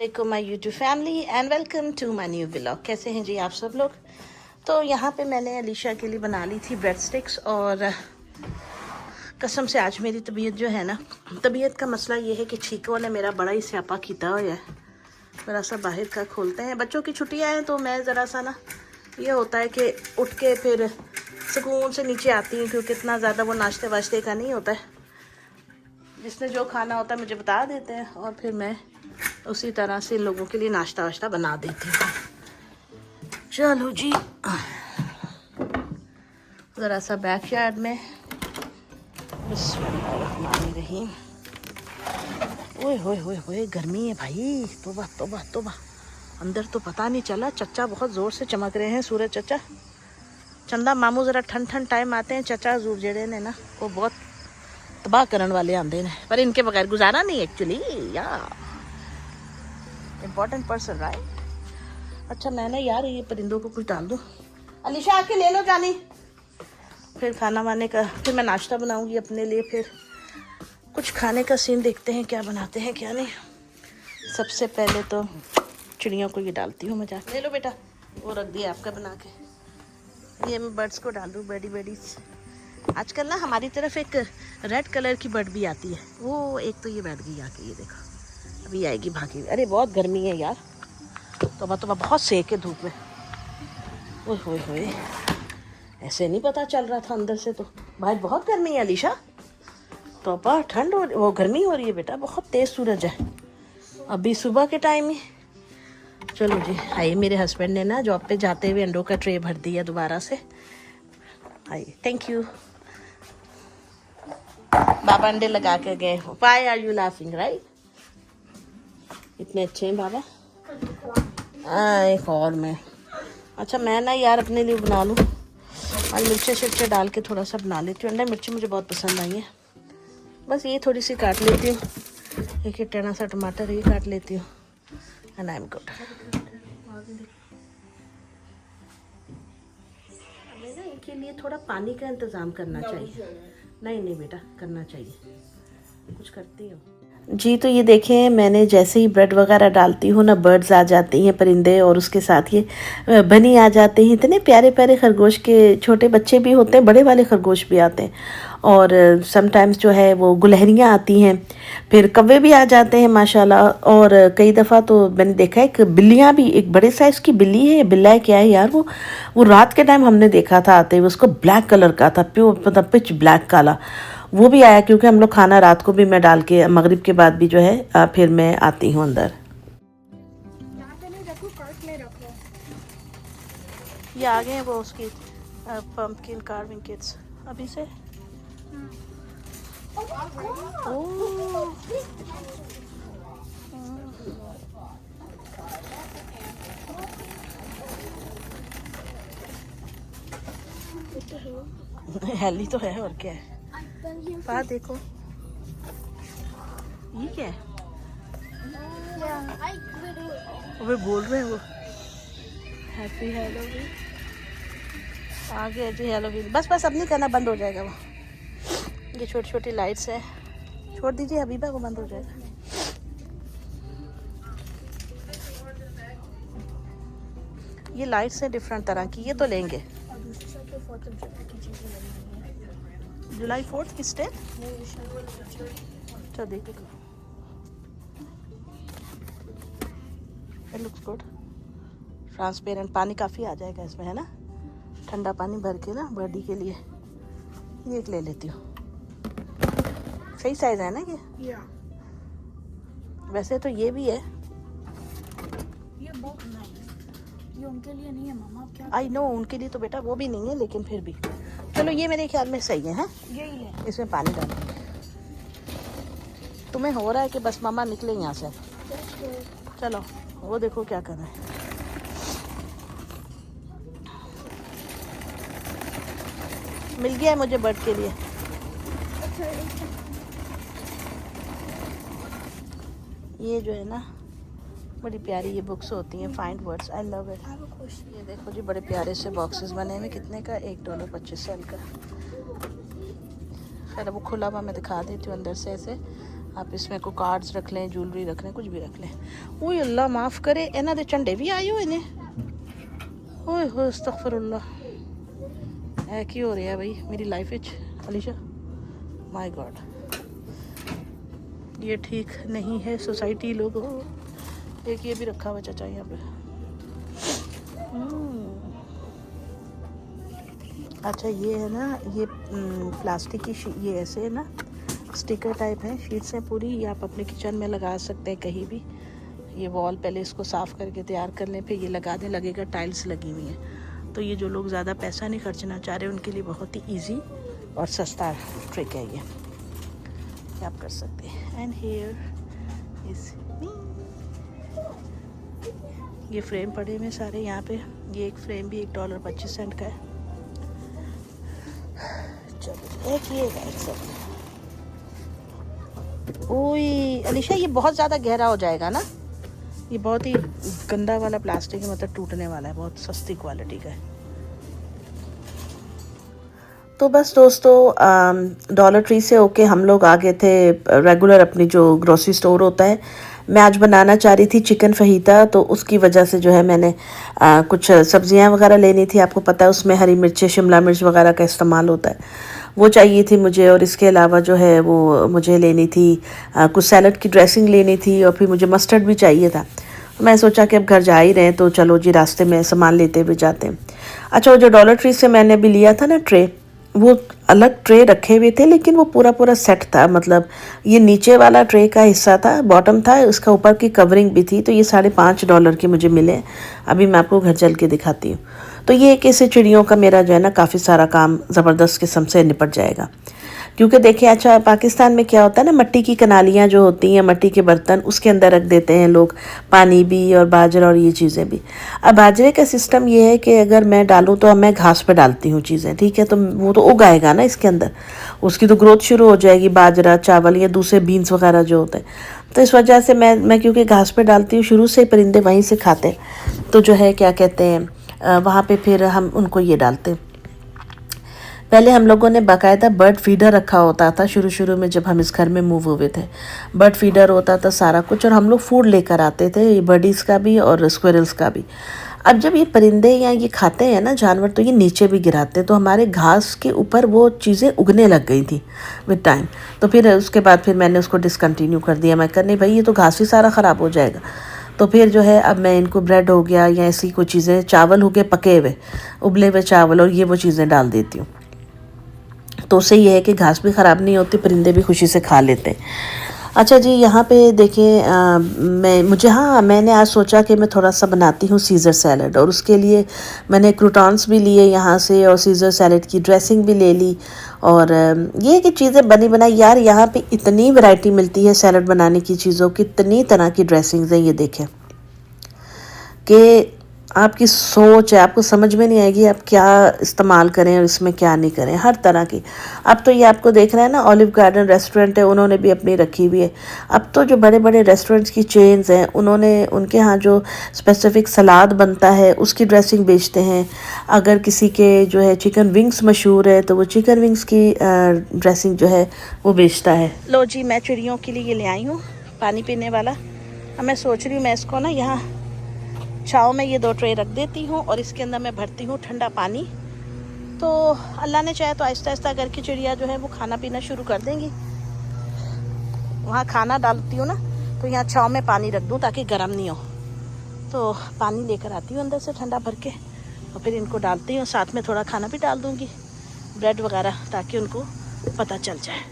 देखो my YouTube family and welcome to my new vlog. कैसे हैं जी आप सब लोग। तो यहाँ पे मैंने अलीशा के लिए बना ली थी ब्रेड स्टिक्स और कसम से आज मेरी तबीयत जो है ना, तबीयत का मसला ये है कि छीकों ने मेरा बड़ा ही स्यापा किया हुआ है। ज़रा सा बाहर का खोलते हैं, बच्चों की छुट्टियाँ हैं तो मैं ज़रा सा ना ये होता है कि उठ के फिर सुकून से नीचे आती हूँ, क्योंकि इतना ज़्यादा वो नाश्ते वाश्ते का नहीं होता है। जिसने जो खाना होता है मुझे बता देते हैं और फिर मैं उसी तरह से लोगों के लिए नाश्ता वाश्ता बना देती हूँ। चलो जी, ज़रा सा बैक यार्ड में बिस्मिल्लाहिर्रहमानिर्रहीम। ओए होए होए होए, गर्मी है भाई, तोबा तोबा तोबा। अंदर तो पता नहीं चला, चचा बहुत ज़ोर से चमक रहे हैं। सूरज चचा, चंदा मामू ज़रा ठंड ठंड टाइम आते हैं। चचा जरूर जड़े ने ना वो बहुत तबाह करने वाले आते हैं, पर इनके बगैर गुजारा नहीं एक्चुअली। या इम्पोर्टेंट पर्सन राइट। अच्छा मैंने यार ये परिंदों को कुछ डाल दूँ। अलीशा आके ले लो जानी। फिर खाना वाने का, फिर मैं नाश्ता बनाऊंगी अपने लिए, फिर कुछ खाने का सीन देखते हैं क्या बनाते हैं क्या नहीं। सबसे पहले तो चिड़ियों को ये डालती हूँ मजा। ले लो बेटा, वो रख दिया आपका बना के। ये मैं बर्ड्स को डाल दूँ, बड़ी बड़ी। आजकल ना हमारी तरफ एक रेड कलर की बर्ड भी आती है, वो एक तो ये बैठ गई आके, ये देखो अभी आएगी भागी। अरे बहुत गर्मी है यार, तोबा तोबा, बहुत सेक है धूप में। ओए होए होए, ऐसे नहीं पता चल रहा था अंदर से तो बाहर बहुत गर्मी है। अलीशा तोबा, ठंड हो, वो गर्मी हो रही है बेटा, बहुत तेज सूरज है अभी सुबह के टाइम ही। चलो जी, आइए। मेरे हस्बैंड ने ना जॉब पे जाते हुए अंडों का ट्रे भर दिया दोबारा से। आइए, थैंक यू। बाबा अंडे लगा के गए। Why are you laughing right? इतने अच्छे हैं बाबा। एक और मैं, अच्छा मैं ना यार अपने लिए बना लूँ और मिर्चे शिर्चे डाल के थोड़ा सा बना लेती हूँ। अंडा मिर्ची मुझे बहुत पसंद आई है, बस ये थोड़ी सी काट लेती हूँ। एक टेढ़ा सा टमाटर ये काट लेती हूँ एंड आई एम गुड। हमें ना इनके लिए थोड़ा पानी का इंतज़ाम करना चाहिए। नहीं नहीं बेटा, करना चाहिए, कुछ करती हूँ जी। तो ये देखें, मैंने जैसे ही ब्रेड वगैरह डालती हूँ ना, बर्ड्स आ जाती हैं, परिंदे, और उसके साथ ये बनी आ जाते हैं। इतने प्यारे प्यारे खरगोश के छोटे बच्चे भी होते हैं, बड़े वाले खरगोश भी आते हैं, और समटाइम्स जो है वो गुलहरियाँ आती हैं, फिर कौवे भी आ जाते हैं माशाल्लाह। और कई दफ़ा तो मैंने देखा है कि बिल्लियाँ भी, एक बड़े साइज़ की बिल्ली है, बिल्ला है क्या है यार, वो रात के टाइम हमने देखा था आते हुए। उसको ब्लैक कलर का था, प्योर मतलब पिच ब्लैक काला, वो भी आया। क्योंकि हम लोग खाना रात को भी मैं डाल के, मगरिब के बाद भी जो है फिर मैं आती हूँ अंदर। ये आ गए हैं वो उसकी पंपकिन कार्विंग किट्स अभी से। हेली तो है, और क्या है। बात देखो, ये क्या है, वो बोल रहे हैं वो हैप्पी हैलोवीन। आ गया जी हैलोवीन। बस बस अब नहीं करना, बंद हो जाएगा वो। ये छोटी छोटी लाइट्स है, छोड़ दीजिए हबीबा, वो बंद हो जाएगा। ये लाइट्स है डिफरेंट तरह की, ये तो लेंगे। जुलाई 4th किस डे? चलो देखो, इट लुक्स गुड। ट्रांसपेरेंट पानी काफ़ी आ जाएगा इसमें, है ना, ठंडा पानी भर के ना बर्डी के लिए। ये एक ले लेती हूँ, सही साइज है ना ये। वैसे तो ये भी है, ये बहुत नहीं, ये उनके लिए नहीं है मामा। क्या आई नो, उनके लिए तो बेटा वो भी नहीं है, लेकिन फिर भी चलो ये मेरे ख्याल में सही है। यही ले, इसमें पानी डालेंगे। तुम्हें हो रहा है कि बस मामा निकले यहाँ से। चलो वो देखो क्या कर रहे हैं। मिल गया है मुझे बर्ड के लिए। ये जो है ना बड़ी प्यारी ये बुक्स होती हैं, find words, I love it. ये देखो जी, बड़े प्यारे से बॉक्सेस बने हुए। कितने का? $1.25 का। खैर वो खुला हुआ मैं दिखा देती हूँ अंदर से ऐसे। आप इसमें को कार्ड्स रख लें, ज्वेलरी रख लें, कुछ भी रख लें। ओए अल्लाह माफ़ करे, इन्हों के झंडे भी आए हुए ने। ओए हो अस्तगफिरुल्लाह, है की हो रहा भाई मेरी life which Alisha, my God, ये ठीक नहीं है सोसाइटी लोगों। एक ये भी रखा हुआ चाचा यहाँ पे। अच्छा ये है ना, ये प्लास्टिक की ये ऐसे है ना, स्टिकर टाइप है, शीट्स हैं पूरी, ये आप अपने किचन में लगा सकते हैं कहीं भी। ये वॉल पहले इसको साफ़ करके तैयार कर लें, फिर ये लगा दें, लगेगा टाइल्स लगी हुई हैं। तो ये जो लोग ज़्यादा पैसा नहीं खर्चना चाह रहे उनके लिए बहुत ही ईजी और सस्ता ट्रिक है ये आप कर सकते हैं। एंड हियर इज मी, ये फ्रेम पड़े हुए सारे यहाँ पे। ये एक फ्रेम भी $1.25 का है। चलो एक ये है सब। ओए अलीशा, ये बहुत ज़्यादा गहरा हो जाएगा ना, ये बहुत ही गंदा वाला प्लास्टिक है, मतलब टूटने वाला है, बहुत सस्ती क्वालिटी का है। तो बस दोस्तों, डॉलर ट्री से होके हम लोग आ गए थे रेगुलर अपनी जो ग्रोसरी स्टोर होता है। मैं आज बनाना चाह रही थी चिकन फहीता, तो उसकी वजह से जो है मैंने कुछ सब्जियां वगैरह लेनी थी। आपको पता है उसमें हरी मिर्चें, शिमला मिर्च वगैरह का इस्तेमाल होता है, वो चाहिए थी मुझे। और इसके अलावा जो है वो मुझे लेनी थी कुछ सैलड की ड्रेसिंग लेनी थी, और फिर मुझे मस्टर्ड भी चाहिए था। मैं सोचा कि अब घर जा ही रहे हैं तो चलो जी रास्ते में सामान लेते हुए जाते हैं। अच्छा, वो जो डॉलर ट्री से मैंने भी लिया था ना ट्रे, वो अलग ट्रे रखे हुए थे, लेकिन वो पूरा पूरा सेट था। मतलब ये नीचे वाला ट्रे का हिस्सा था, बॉटम था, उसका ऊपर की कवरिंग भी थी। तो ये $5.5 के मुझे मिले। अभी मैं आपको घर चल के दिखाती हूँ। तो ये एक ऐसे चिड़ियों का मेरा जो है ना काफ़ी सारा काम ज़बरदस्त किस्म से निपट जाएगा। क्योंकि देखिए, अच्छा पाकिस्तान में क्या होता है ना, मिट्टी की कनालियाँ जो होती हैं, मिट्टी के बर्तन, उसके अंदर रख देते हैं लोग पानी भी और बाजरा और ये चीज़ें भी। अब बाजरे का सिस्टम ये है कि अगर मैं डालूँ तो मैं घास पे डालती हूँ चीज़ें, ठीक है, तो वो तो उगाएगा ना इसके अंदर, उसकी तो ग्रोथ शुरू हो जाएगी, बाजरा, चावल या दूसरे बीन्स वगैरह जो होते हैं। तो इस वजह से मैं क्योंकि घास पे डालती हूँ, शुरू से परिंदे वहीं से खाते हैं, तो जो है क्या कहते हैं वहाँ पे फिर हम उनको ये डालते हैं। पहले हम लोगों ने बाकायदा बर्ड फीडर रखा होता था शुरू में, जब हम इस घर में मूव हुए थे। बर्ड फीडर होता था सारा कुछ, और हम लोग फूड लेकर आते थे, ये बर्डीज़ का भी और स्क्विरल्स का भी। अब जब ये परिंदे या ये खाते हैं ना जानवर, तो ये नीचे भी गिराते हैं, तो हमारे घास के ऊपर वो चीज़ें उगने लग गई थी विद टाइम। तो फिर उसके बाद फिर मैंने उसको डिसकंटिन्यू कर दिया। मैं करनी भाई ये तो घास ही सारा ख़राब हो जाएगा। तो फिर जो है अब मैं इनको ब्रेड हो गया या ऐसी कोई चीज़ें, चावल हो गए पके हुए, उबले हुए चावल, और ये वो चीज़ें डाल देती हूँ। तो उससे ये है कि घास भी ख़राब नहीं होती, परिंदे भी खुशी से खा लेते हैं। अच्छा जी, यहाँ पे देखें, मैंने आज सोचा कि मैं थोड़ा सा बनाती हूँ सीज़र सैलड, और उसके लिए मैंने क्रूटॉन्स भी लिए यहाँ से, और सीज़र सैलड की ड्रेसिंग भी ले ली। और ये कि चीज़ें बनी बनाई, यार यहाँ पे इतनी वैरायटी मिलती है सैलड बनाने की चीज़ों की, इतनी तरह की ड्रेसिंग्स हैं। ये देखें कि आपकी सोच है, आपको समझ में नहीं आएगी आप क्या इस्तेमाल करें और इसमें क्या नहीं करें, हर तरह की। अब तो ये आपको देख रहे हैं ना, ऑलिव गार्डन रेस्टोरेंट है, उन्होंने भी अपनी रखी हुई है। अब तो जो बड़े बड़े रेस्टोरेंट्स की चेन्स हैं, उन्होंने उनके यहाँ जो स्पेसिफिक सलाद बनता है उसकी ड्रेसिंग बेचते हैं। अगर किसी के जो है चिकन विंग्स मशहूर है, तो वो चिकन विंग्स की ड्रेसिंग जो है वो बेचता है। लो जी, मैं चिड़ियों के लिए ये ले आई हूँ पानी पीने वाला। अब मैं सोच रही हूँ मैं इसको ना यहाँ छाँव में ये 2 ट्रे रख देती हूँ, और इसके अंदर मैं भरती हूँ ठंडा पानी। तो अल्लाह ने चाहे तो आहिस्ता आहिस्ता करके चिड़िया जो है वो खाना पीना शुरू कर देंगी। वहाँ खाना डालती हूँ ना, तो यहाँ छाँव में पानी रख दूँ ताकि गर्म नहीं हो। तो पानी लेकर आती हूँ अंदर से ठंडा भर के, और फिर इनको डालती हूँ, साथ में थोड़ा खाना भी डाल दूँगी, ब्रेड वगैरह, ताकि उनको पता चल जाए।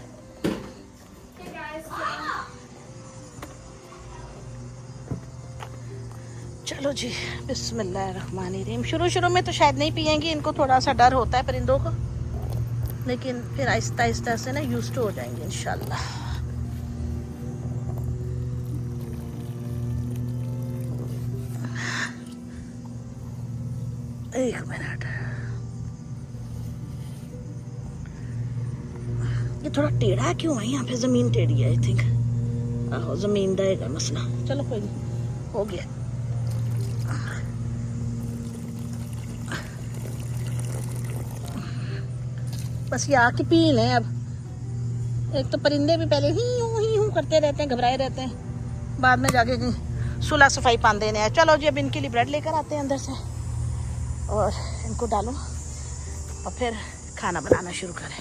चलो जी, बिस्मिल्लाहिर्रहमानिर्रहीम। शुरू में तो शायद नहीं पिएंगी, इनको थोड़ा सा डर होता है परिंदों को, लेकिन फिर आहिस्ता आहिस्ता से ना यूज्ड हो जाएंगे इंशाल्लाह। एक मिनट, ये थोड़ा टेढ़ा क्यों है? यहाँ पे ज़मीन टेढ़ी है आई थिंक। आहो, ज़मीन का है मसला। चलो कोई नहीं, हो गया। बस ये आके पी लें अब। एक तो परिंदे भी पहले ही हूँ करते रहते हैं, घबराए रहते हैं, बाद में जाके सुलह सफाई पान देने हैं। चलो जी अब इनके लिए ब्रेड लेकर आते हैं अंदर से और इनको डालो और फिर खाना बनाना शुरू करें।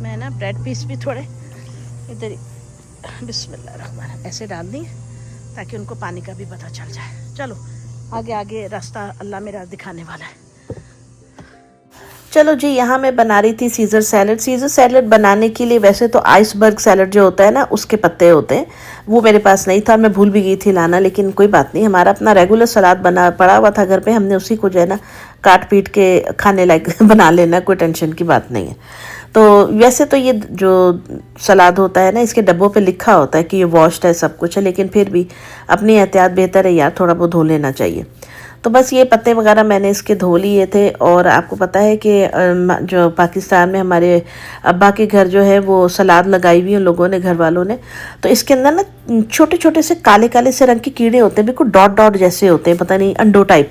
मैं ना ब्रेड पीस भी थोड़े इधर ही बिस्मिल्लाह ऐसे डाल दी ताकि उनको पानी का भी पता चल जाए। चलो आगे आगे रास्ता अल्लाह मेरा दिखाने वाला है। चलो जी, यहाँ मैं बना रही थी सीज़र सैलड। सीज़र सैलड बनाने के लिए वैसे तो आइसबर्ग सैलड जो होता है ना, उसके पत्ते होते हैं, वो मेरे पास नहीं था, मैं भूल भी गई थी लाना, लेकिन कोई बात नहीं, हमारा अपना रेगुलर सलाद बना पड़ा हुआ था घर पे, हमने उसी को जो है ना काट पीट के खाने लायक बना लेना, कोई टेंशन की बात नहीं है। तो वैसे तो ये जो सलाद होता है ना, इसके डब्बों पे लिखा होता है कि ये वॉश्ड है, सब कुछ है, लेकिन फिर भी अपनी एहतियात बेहतर है यार, थोड़ा बहुत धो लेना चाहिए। तो बस ये पत्ते वगैरह मैंने इसके धो लिए थे। और आपको पता है कि जो पाकिस्तान में हमारे अब्बा के घर जो है वो सलाद लगाई हुई है लोगों ने, घर वालों ने, तो इसके अंदर ना छोटे छोटे से काले काले से रंग के कीड़े होते हैं, बिल्कुल डॉट डॉट जैसे होते हैं, पता नहीं अंडो टाइप,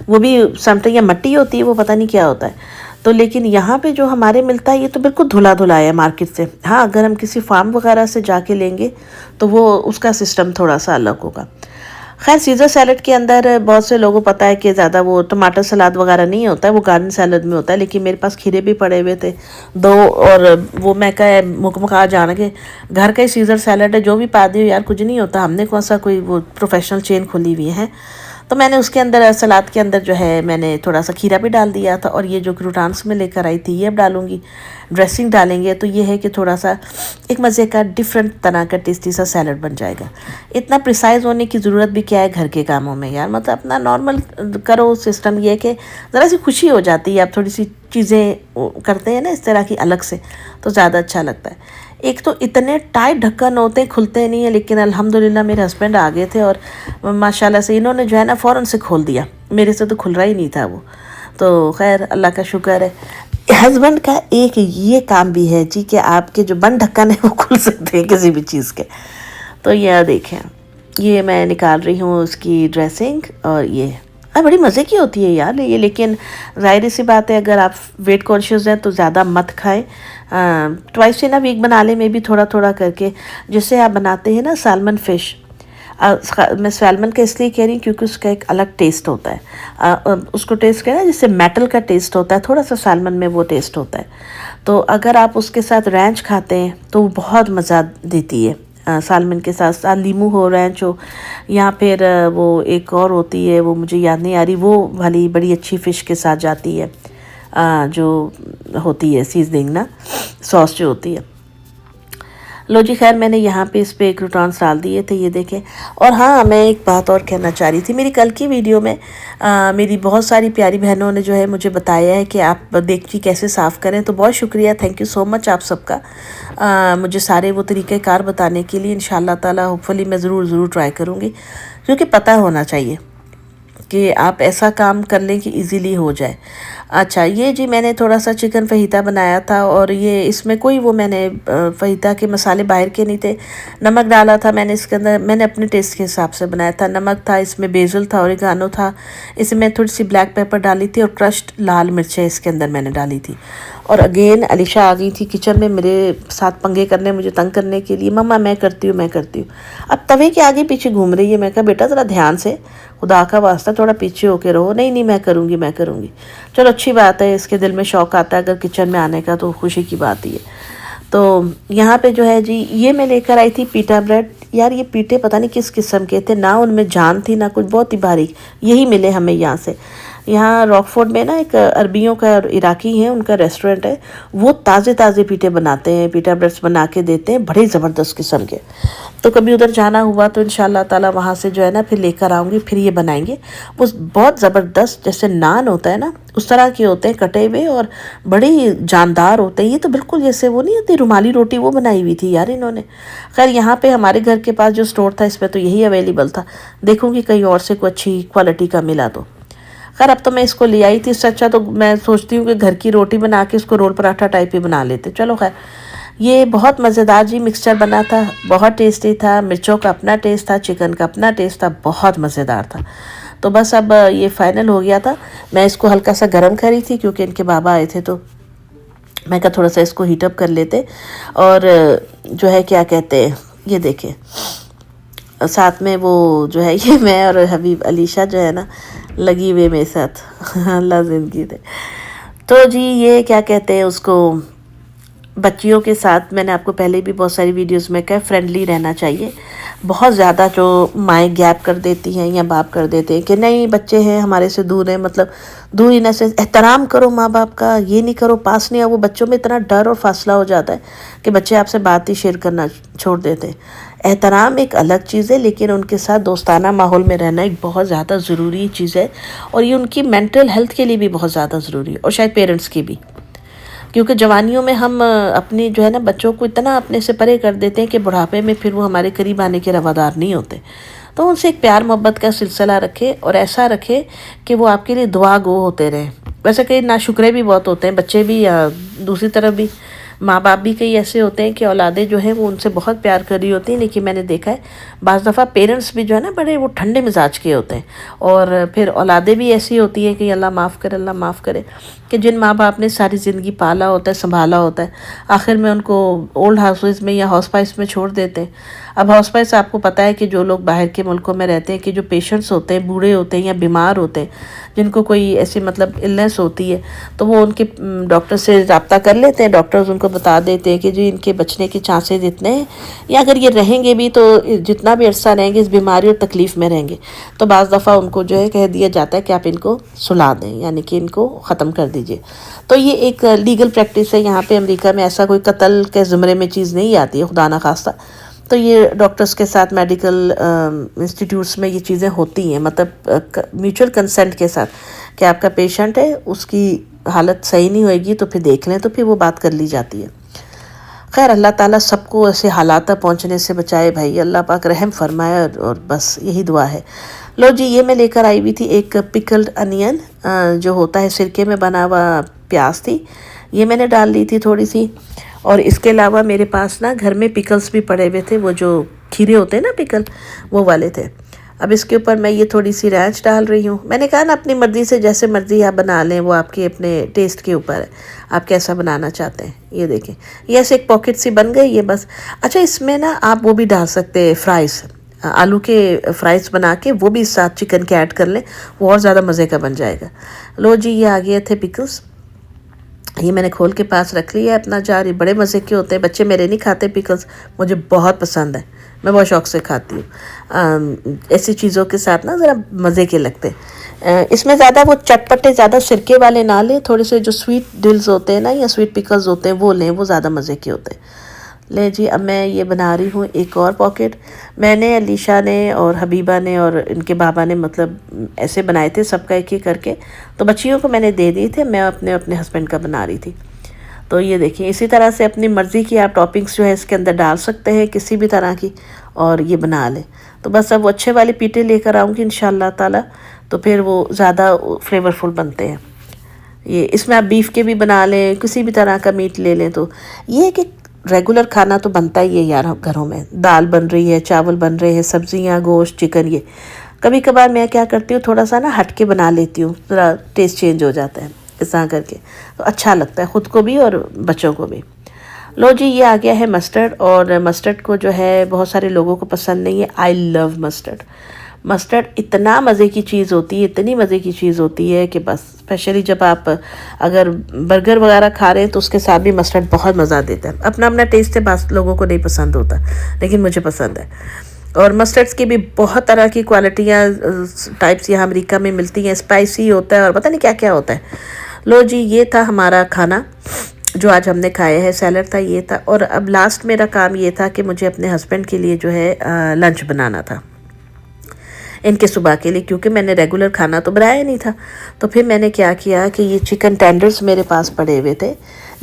वो भी समथिंग या मट्टी होती है, वो पता नहीं क्या होता है। तो लेकिन यहाँ पे जो हमारे मिलता है ये तो बिल्कुल धुला धुलाया है मार्केट से। हाँ, अगर हम किसी फार्म वगैरह से जाके लेंगे तो वो उसका सिस्टम थोड़ा सा अलग होगा। खैर, सीज़र सैलड के अंदर बहुत से लोगों को पता है कि ज़्यादा वो टमाटर सलाद वगैरह नहीं होता है, वो गार्डन सैलड में होता है, लेकिन मेरे पास खीरे भी पड़े हुए थे 2, और वो मैं कहा मुकमका जाना के घर का ही सीज़र सैलड है, जो भी पा दियो यार, कुछ नहीं होता, हमने कौन सा कोई वो प्रोफेशनल चेन खोली हुई है। तो मैंने उसके अंदर सलाद के अंदर जो है मैंने थोड़ा सा खीरा भी डाल दिया था, और ये जो क्रूटान्स में लेकर आई थी ये अब डालूंगी, ड्रेसिंग डालेंगे, तो ये है कि थोड़ा सा एक मज़े का डिफरेंट तरह का टेस्टी सा सैलड बन जाएगा। इतना प्रिसाइज होने की ज़रूरत भी क्या है घर के कामों में यार, मतलब अपना नॉर्मल करो। सिस्टम ये है कि ज़रा सी खुशी हो जाती है, आप थोड़ी सी चीज़ें करते हैं ना इस तरह की अलग से, तो ज़्यादा अच्छा लगता है। एक तो इतने टाइट ढक्कन होते हैं, खुलते नहीं है, लेकिन अल्हम्दुलिल्लाह मेरे हस्बैंड आ गए थे और माशाल्लाह से इन्होंने जो है ना फ़ौरन से खोल दिया, मेरे से तो खुल रहा ही नहीं था वो। तो खैर अल्लाह का शुक्र है। हस्बैंड का एक ये काम भी है जी कि आपके जो बंद ढक्कन है वो खुल सकते हैं किसी भी चीज़ के। तो यह देखें, ये मैं निकाल रही हूँ उसकी ड्रेसिंग, और ये बड़ी मज़े की होती है यार ये, लेकिन ज़ाहिर सी बात है अगर आप वेट कॉन्शियस हैं तो ज़्यादा मत खाएं। ट्वाइस इन अ वीक बना ले, में भी थोड़ा थोड़ा करके, जैसे आप बनाते हैं ना सैल्मन फ़िश। मैं सैल्मन का इसलिए कह रही हूँ क्योंकि उसका एक अलग टेस्ट होता है, उसको टेस्ट करें जैसे मेटल का टेस्ट होता है, थोड़ा सा सैल्मन में वो टेस्ट होता है। तो अगर आप उसके साथ रैंच खाते हैं तो वो बहुत मज़ा देती है। सालमन के साथ लीमू हो, रैंच हो, या फिर वो एक और होती है, वो मुझे याद नहीं आ रही, वो वाली बड़ी अच्छी फ़िश के साथ जाती है, जो होती है सीजनिंग ना, सॉस जो होती है। लो जी, खैर मैंने यहाँ पे इस पे क्रूटॉन्स डाल दिए थे, ये देखें। और हाँ, मैं एक बात और कहना चाह रही थी, मेरी कल की वीडियो में मेरी बहुत सारी प्यारी बहनों ने जो है मुझे बताया है कि आप देगची कैसे साफ़ करें, तो बहुत शुक्रिया, थैंक यू सो मच आप सबका मुझे सारे वो तरीक़ेकार बताने के लिए। इंशाल्लाह ताला होपफुली मैं ज़रूर ट्राई करूँगी, क्योंकि पता होना चाहिए कि आप ऐसा काम कर लें कि इजीली हो जाए। अच्छा, ये जी मैंने थोड़ा सा चिकन फहीता बनाया था, और ये इसमें कोई वो मैंने फहीता के मसाले बाहर के नहीं थे। नमक डाला था मैंने इसके अंदर, मैंने अपने टेस्ट के हिसाब से बनाया था। नमक था, इसमें बेसल था, ओरिगानो था, इसमें थोड़ी सी ब्लैक पेपर डाली थी, और क्रश्ड लाल मिर्चें इसके अंदर मैंने डाली थी। और अगेन अलीशा आ गई थी किचन में मेरे साथ पंगे करने, मुझे तंग करने के लिए, मम्मा मैं करती हूँ। अब तवे के आगे पीछे घूम रही है। मैं कहा बेटा ज़रा ध्यान से, खुदा का वास्ता थोड़ा पीछे होके रहो। नहीं मैं करूँगी। चलो अच्छी बात है, इसके दिल में शौक़ आता है अगर किचन में आने का, तो खुशी की बात ही है। तो यहाँ पे जो है जी, ये मैं लेकर आई थी पीटा ब्रेड। यार ये पीटे पता नहीं किस किस्म के थे, ना उनमें जान थी ना कुछ, बहुत ही बारीक, यही मिले हमें यहाँ से। यहाँ रॉकफोर्ड में ना एक अरबियों का, इराकी है, उनका रेस्टोरेंट है, वो ताज़े पीटे बनाते हैं, पीटा ब्रेड्स बना के देते हैं, बड़े ज़बरदस्त किस्म के। तो कभी उधर जाना हुआ तो इंशाल्लाह ताला वहाँ से जो है ना फिर लेकर आऊँगी, फिर ये बनाएंगे। वो बहुत ज़बरदस्त, जैसे नान होता है ना उस तरह के होते हैं, कटे हुए और बड़ी जानदार होते हैं। ये तो बिल्कुल जैसे वो नहीं होती रुमाली रोटी, वो बनाई हुई थी यार इन्होंने। खैर यहाँ पे हमारे घर के पास जो स्टोर था इसमें तो यही अवेलेबल था, देखूँगी कहीं और से कोई अच्छी क्वालिटी का मिला तो। खैर अब तो मैं इसको ले आई थी, इससे अच्छा तो मैं सोचती हूँ कि घर की रोटी बना के इसको रोल पराठा टाइप ही बना लेते। चलो खैर, ये बहुत मज़ेदार जी मिक्सचर बना था, बहुत टेस्टी था, मिर्चों का अपना टेस्ट था, चिकन का अपना टेस्ट था, बहुत मज़ेदार था। तो बस अब ये फाइनल हो गया था। मैं इसको हल्का सा गर्म करी थी क्योंकि इनके बाबा आए थे, तो मैं कहा थोड़ा सा इसको हीटअप कर लेते। और जो है क्या कहते हैं, ये देखें साथ में वो जो है ये मैं और हबीब अलीशा जो है ना लगी हुए मेरे साथ अल्लाह ज़िंदगी दे। तो जी ये क्या कहते हैं उसको, बच्चियों के साथ मैंने आपको पहले भी बहुत सारी वीडियोस में कहा फ्रेंडली रहना चाहिए। बहुत ज़्यादा जो माएँ गैप कर देती हैं या बाप कर देते हैं कि नहीं बच्चे हैं हमारे से दूर हैं, मतलब दूर इन से एहतराम करो माँ बाप का, ये नहीं करो पास नहीं आओ। वो बच्चों में इतना डर और फासला हो जाता है कि बच्चे आपसे बात ही शेयर करना छोड़ देते हैं। एहतराम एक अलग चीज़ है, लेकिन उनके साथ दोस्ताना माहौल में रहना एक बहुत ज़्यादा ज़रूरी चीज़ है, और ये उनकी मेंटल हेल्थ के लिए भी बहुत ज़्यादा ज़रूरी है, और शायद पेरेंट्स की भी। क्योंकि जवानियों में हम अपनी जो है ना बच्चों को इतना अपने से परे कर देते हैं कि बुढ़ापे में फिर वो हमारे करीब आने के रवादार नहीं होते। तो उनसे एक प्यार मोहब्बत का सिलसिला रखे, और ऐसा रखे कि वो आपके लिए दुआ गो होते रहें। वैसे कई नाशुक्रे भी बहुत होते हैं बच्चे भी, या दूसरी तरफ भी माँ बाप भी कई ऐसे होते हैं कि औलादें जो हैं वो उनसे बहुत प्यार कर रही होती हैं, लेकिन मैंने देखा है बाज़ दफ़ा पेरेंट्स भी जो है ना बड़े वो ठंडे मिजाज के होते हैं, और फिर औलादें भी ऐसी होती हैं कि अल्लाह माफ़ करे, अल्लाह माफ़ करे, कि जिन माँ बाप ने सारी ज़िंदगी पाला होता है, संभाला होता है, आखिर में उनको ओल्ड हाउसेस में या हॉस्पाइस में छोड़ देते हैं। अब हॉस्पाइस आपको पता है कि जो लोग बाहर के मुल्कों में रहते हैं कि जो पेशेंट्स होते हैं बूढ़े होते हैं या बीमार होते हैं, जिनको कोई ऐसी मतलब इलनेस होती है, तो वो उनके डॉक्टर से रब्ता कर लेते हैं। डॉक्टर्स उनको बता देते हैं कि जी इनके बचने के चांसेस इतने हैं, या अगर ये रहेंगे भी तो जितना भी अरसा रहेंगे इस बीमारी और तकलीफ़ में रहेंगे। तो बाज़ दफ़ा उनको जो है कह दिया जाता है कि आप इनको सुला दें, यानी कि इनको ख़त्म कर दीजिए। तो ये एक लीगल प्रैक्टिस है यहाँ पे अमेरिका में। ऐसा कोई कत्ल के ज़ुमरे में चीज़ नहीं आती है, खुदा ना खास्ता। तो ये डॉक्टर्स के साथ मेडिकल इंस्टीट्यूट्स में ये चीज़ें होती हैं, मतलब म्यूचुअल कंसेंट के साथ, कि आपका पेशेंट है उसकी हालत सही नहीं होएगी तो फिर देख लें, तो फिर वो बात कर ली जाती है। खैर अल्लाह ताला सबको ऐसे हालात तक पहुँचने से बचाए भाई, अल्लाह पाक रहम फरमाए, और बस यही दुआ है। लो जी ये मैं लेकर आई हुई थी एक पिकल्ड अनियन, जो होता है सिरके में बना हुआ प्याज थी, ये मैंने डाल ली थी थोड़ी सी। और इसके अलावा मेरे पास ना घर में पिकल्स भी पड़े हुए थे, वो जो खीरे होते हैं ना पिकल, वो वाले थे। अब इसके ऊपर मैं ये थोड़ी सी रैंच डाल रही हूँ। मैंने कहा ना अपनी मर्ज़ी से जैसे मर्ज़ी आप बना लें, वो आपके अपने टेस्ट के ऊपर है, आप कैसा बनाना चाहते हैं। ये देखें ये ऐसे एक पॉकेट सी बन गई है बस। अच्छा इसमें ना आप वो भी डाल सकते हैं फ्राइज़, आलू के फ्राइज़ बना के वो भी साथ चिकन के ऐड कर लें, वो और ज़्यादा मज़े का बन जाएगा। लो जी ये आ गए थे पिकल्स, ये मैंने खोल के पास रख लिया है अपना जार। ये बड़े मज़े के होते हैं, बच्चे मेरे नहीं खाते पिकल्स, मुझे बहुत पसंद है, मैं बहुत शौक़ से खाती हूँ। ऐसी चीज़ों के साथ ना ज़रा मज़े के लगते हैं। इसमें ज़्यादा वो चटपटे ज़्यादा सिरके वाले ना लें, थोड़े से जो स्वीट डिल्स होते हैं ना या स्वीट पिकल्स होते हैं वो लें, वो ज़्यादा मज़े के होते हैं। ले जी अब मैं ये बना रही हूँ एक और पॉकेट। मैंने, अलीशा ने और हबीबा ने और इनके बाबा ने मतलब ऐसे बनाए थे सबका एक एक करके, तो बच्चियों को मैंने दे दिए थे, मैं अपने अपने हस्बैंड का बना रही थी। तो ये देखिए इसी तरह से अपनी मर्ज़ी की आप टॉपिंग्स जो है इसके अंदर डाल सकते हैं किसी भी तरह की, और ये बना लें। तो बस अब वो अच्छे वाले पीटे लेकर आऊँगी इंशाल्लाह ताला, तो फिर वो ज़्यादा फ्लेवरफुल बनते हैं। ये इसमें आप बीफ के भी बना लें, किसी भी तरह का मीट ले लें। तो ये कि रेगुलर खाना तो बनता ही है यार घरों में, दाल बन रही है, चावल बन रहे हैं, सब्जियां, गोश्त, चिकन। ये कभी कभार मैं क्या करती हूँ थोड़ा सा ना हट के बना लेती हूँ, थोड़ा टेस्ट चेंज हो जाता है इस तरह करके, तो अच्छा लगता है ख़ुद को भी और बच्चों को भी। लो जी ये आ गया है मस्टर्ड, और मस्टर्ड को जो है बहुत सारे लोगों को पसंद नहीं है। I love mustard. मस्टर्ड इतना मज़े की चीज़ होती है, इतनी मज़े की चीज़ होती है कि बस, स्पेशली जब आप अगर बर्गर वगैरह खा रहे हैं तो उसके साथ भी मस्टर्ड बहुत मज़ा देता है। अपना अपना टेस्ट है, बस लोगों को नहीं पसंद होता, लेकिन मुझे पसंद है। और मस्टर्ड्स की भी बहुत तरह की क्वालिटियाँ टाइप्स यहाँ अमेरिका में मिलती हैं, स्पाइसी होता है और पता नहीं क्या क्या होता है। लो जी ये था हमारा खाना जो आज हमने खाया है, सैलड था, ये था। और अब लास्ट मेरा काम ये था कि मुझे अपने हस्बैंड के लिए जो है लंच बनाना था, इनके सुबह के लिए, क्योंकि मैंने रेगुलर खाना तो बनाया नहीं था। तो फिर मैंने क्या किया कि ये चिकन टेंडर्स मेरे पास पड़े हुए थे,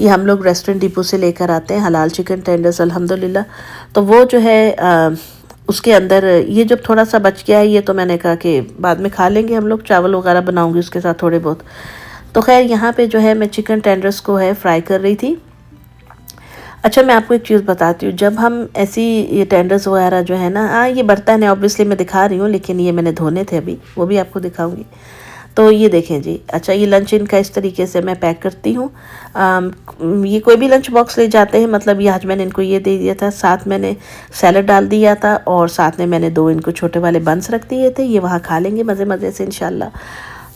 ये हम लोग रेस्टोरेंट डिपो से लेकर आते हैं, हलाल चिकन टेंडर्स अल्हम्दुलिल्लाह। तो वो जो है उसके अंदर ये जब थोड़ा सा बच गया है, ये तो मैंने कहा कि बाद में खा लेंगे हम लोग, चावल वगैरह बनाऊंगी उसके साथ थोड़े बहुत। तो खैर यहाँ पे जो है मैं चिकन टेंडर्स को है फ्राई कर रही थी। अच्छा मैं आपको एक चीज़ बताती हूँ, जब हम ऐसी ये टेंडर्स वगैरह जो है ना, ये बर्तन है ऑब्वियसली मैं दिखा रही हूँ, लेकिन ये मैंने धोने थे अभी, वो भी आपको दिखाऊंगी। तो ये देखें जी। अच्छा, ये लंच इनका इस तरीके से मैं पैक करती हूँ। ये कोई भी लंच बॉक्स ले जाते हैं, मतलब ये आज मैंने इनको ये दे दिया था, साथ मैंने सैलड डाल दिया था और साथ में मैंने 2 इनको छोटे वाले बंस रख दिए थे। ये वहाँ खा लेंगे मज़े मज़े से इंशाल्लाह।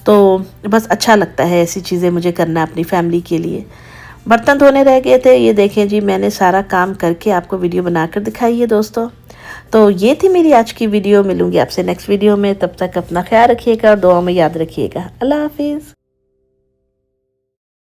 तो बस अच्छा लगता है ऐसी चीज़ें मुझे करना अपनी फैमिली के लिए। बर्तन धोने रह गए थे, ये देखें जी मैंने सारा काम करके आपको वीडियो बनाकर दिखाई है दोस्तों। तो ये थी मेरी आज की वीडियो। मिलूंगी आपसे नेक्स्ट वीडियो में, तब तक अपना ख्याल रखिएगा और दुआ में याद रखिएगा। अल्लाह हाफिज़।